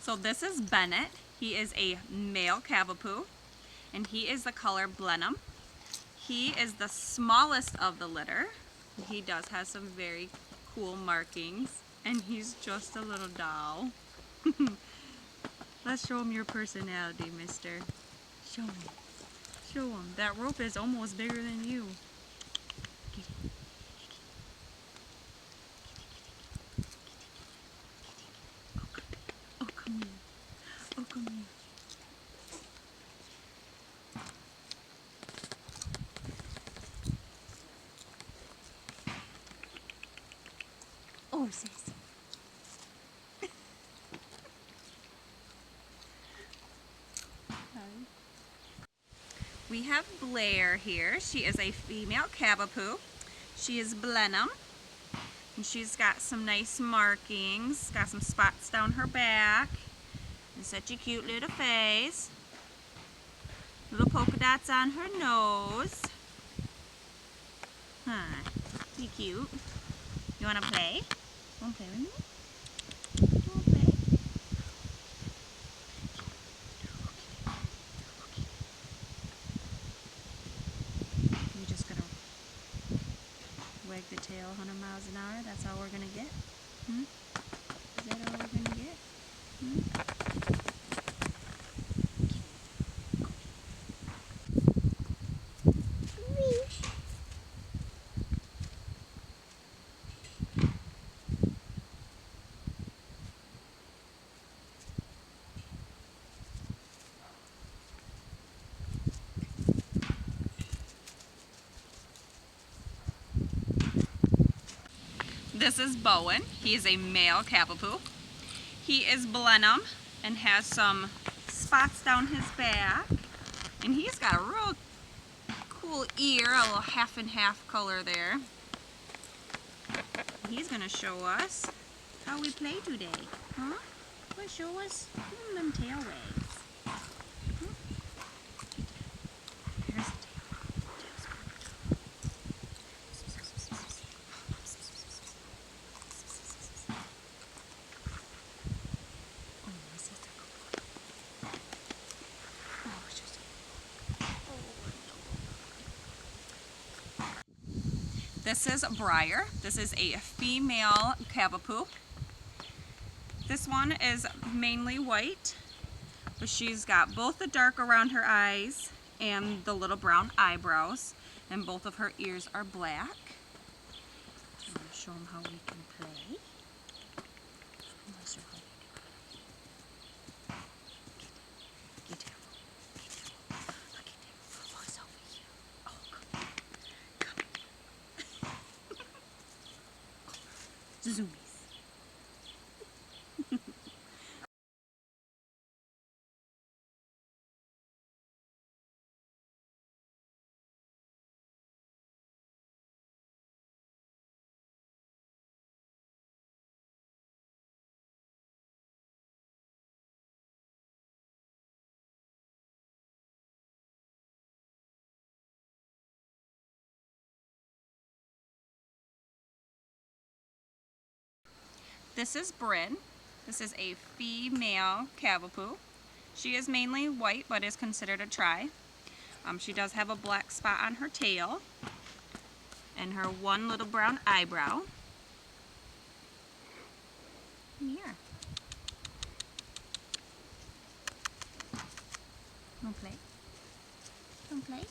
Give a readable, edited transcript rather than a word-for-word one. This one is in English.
So this is Bennett. He is a male Cavapoo, and he is the color Blenheim. He is the smallest of the litter. He does have some very cool markings, and he's just a little doll. Let's show him your personality, mister. Show him. Show him. That rope is almost bigger than you. Oh, come here. Oh, come here. Oh, sis. We have Blair here. She is a female Cavapoo. She is Blenheim, and she's got some nice markings. Got some spots down her back, and such a cute little face. Little polka dots on her nose. Huh? Be cute. You wanna play? Wanna play with me? Wanna play? You're just gonna wag the tail 100 miles an hour? That's all we're gonna get? Hmm? Is that all we're gonna get? Hmm? This is Bowen. He is a male Cavapoo. He is Blenheim and has some spots down his back. And he's got a real cool ear, a little half and half color there. He's gonna show us how we play today. Huh? Wanna show us? Give him them tail wags. Huh? Here's the tail. This is Briar. This is a female Cavapoo. This one is mainly white, but she's got both the dark around her eyes and the little brown eyebrows, and both of her ears are black. I'm going to show them how we can play. Get down. Look at that. Oh, it's over here. Oh, come. Zoomies. This is Bryn. This is a female Cavapoo. She is mainly white, but is considered a tri. She does have a black spot on her tail and her one little brown eyebrow. Come here. Wanna play? Wanna play?